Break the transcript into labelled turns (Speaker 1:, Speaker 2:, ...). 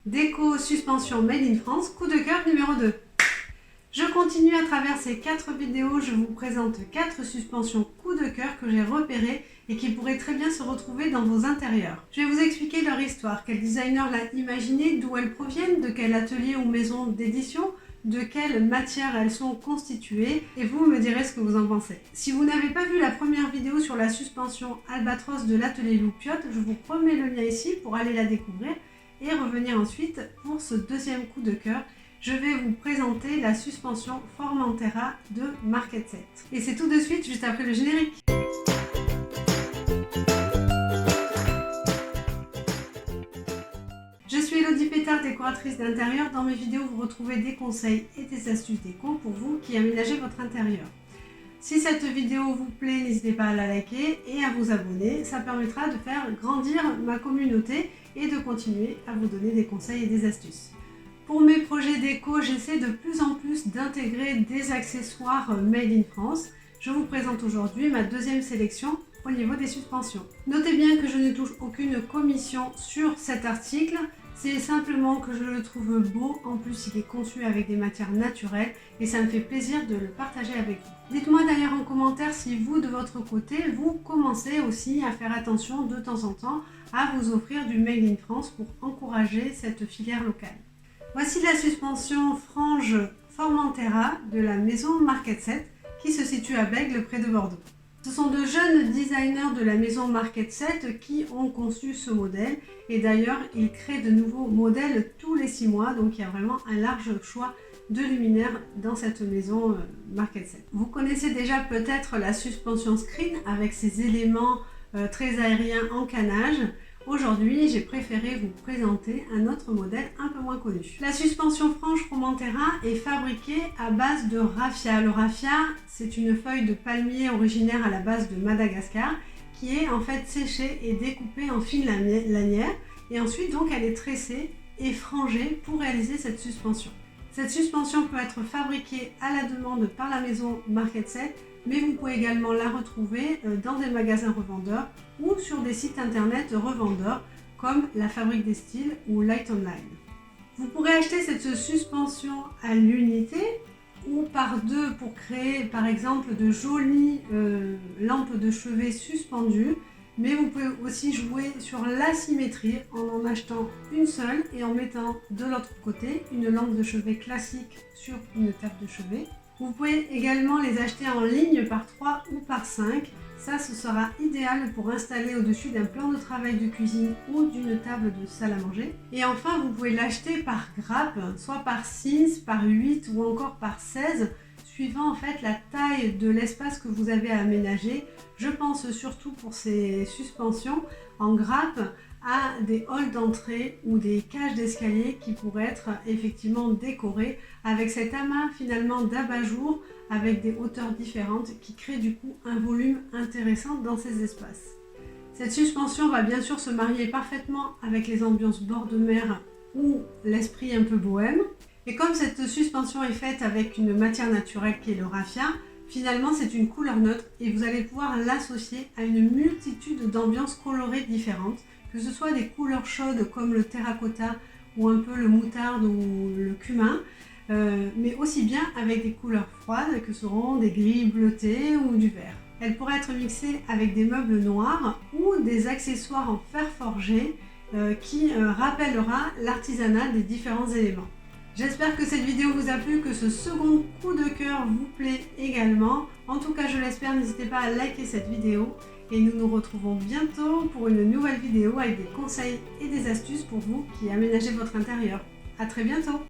Speaker 1: Déco suspension Made in France, coup de cœur numéro 2. Je continue à travers ces 4 vidéos, je vous présente 4 suspensions coup de cœur que j'ai repérées et qui pourraient très bien se retrouver dans vos intérieurs. Je vais vous expliquer leur histoire, quel designer l'a imaginée, d'où elles proviennent, de quel atelier ou maison d'édition, de quelle matière elles sont constituées, et vous me direz ce que vous en pensez. Si vous n'avez pas vu la première vidéo sur la suspension Albatros de l'atelier Loupiote, je vous remets le lien ici pour aller la découvrir et revenir ensuite pour ce deuxième coup de cœur. Je vais vous présenter la suspension Formentera de Market Set. Et c'est tout de suite, juste après le générique. Je suis Elodie Pétard, décoratrice d'intérieur. Dans mes vidéos, vous retrouvez des conseils et des astuces déco pour vous qui aménagez votre intérieur. Si cette vidéo vous plaît, n'hésitez pas à la liker et à vous abonner. Ça permettra de faire grandir ma communauté et de continuer à vous donner des conseils et des astuces. Pour mes projets déco, j'essaie de plus en plus d'intégrer des accessoires Made in France. Je vous présente aujourd'hui ma deuxième sélection au niveau des suspensions. Notez bien que je ne touche aucune commission sur cet article. C'est simplement que je le trouve beau. En plus, il est conçu avec des matières naturelles et ça me fait plaisir de le partager avec vous. Dites-moi d'ailleurs en commentaire si vous, de votre côté, vous commencez aussi à faire attention de temps en temps à vous offrir du Made in France pour encourager cette filière locale. Voici la suspension frange Formentera de la maison Market Set qui se situe à Bègles près de Bordeaux. Ce sont de jeunes designers de la maison Market Set qui ont conçu ce modèle et d'ailleurs ils créent de nouveaux modèles tous les 6 mois, donc il y a vraiment un large choix de luminaires dans cette maison Market Set. Vous connaissez déjà peut-être la suspension screen avec ses éléments très aériens en canage. Aujourd'hui, j'ai préféré vous présenter un autre modèle un peu moins connu. La suspension frange Formentera est fabriquée à base de raffia. Le raffia, c'est une feuille de palmier originaire à la base de Madagascar qui est en fait séchée et découpée en fines lanières et ensuite donc elle est tressée et frangée pour réaliser cette suspension. Cette suspension peut être fabriquée à la demande par la maison Market Set, mais vous pouvez également la retrouver dans des magasins revendeurs ou sur des sites internet revendeurs comme la Fabrique des Styles ou Light Online. Vous pourrez acheter cette suspension à l'unité ou par deux pour créer par exemple de jolies lampes de chevet suspendues, mais vous pouvez aussi jouer sur l'asymétrie en achetant une seule et en mettant de l'autre côté une lampe de chevet classique sur une table de chevet. Vous pouvez également les acheter en ligne par 3 ou par 5. Ça, ce sera idéal pour installer au-dessus d'un plan de travail de cuisine ou d'une table de salle à manger. Et enfin, vous pouvez l'acheter par grappe, soit par 6, par 8 ou encore par 16, suivant en fait la taille de l'espace que vous avez à aménager. Je pense surtout pour ces suspensions en grappe à des halls d'entrée ou des cages d'escalier qui pourraient être effectivement décorés avec cet amas finalement d'abat-jour avec des hauteurs différentes qui créent du coup un volume intéressant dans ces espaces. Cette suspension va bien sûr se marier parfaitement avec les ambiances bord de mer ou l'esprit un peu bohème. Et comme cette suspension est faite avec une matière naturelle qui est le raffia, finalement c'est une couleur neutre et vous allez pouvoir l'associer à une multitude d'ambiances colorées différentes, que ce soit des couleurs chaudes comme le terracotta ou un peu le moutarde ou le cumin, mais aussi bien avec des couleurs froides que seront des gris bleutés ou du vert. Elle pourrait être mixée avec des meubles noirs ou des accessoires en fer forgé qui rappellera l'artisanat des différents éléments. J'espère que cette vidéo vous a plu, que ce second coup de cœur vous plaît également. En tout cas, je l'espère, n'hésitez pas à liker cette vidéo. Et nous nous retrouvons bientôt pour une nouvelle vidéo avec des conseils et des astuces pour vous qui aménagez votre intérieur. À très bientôt!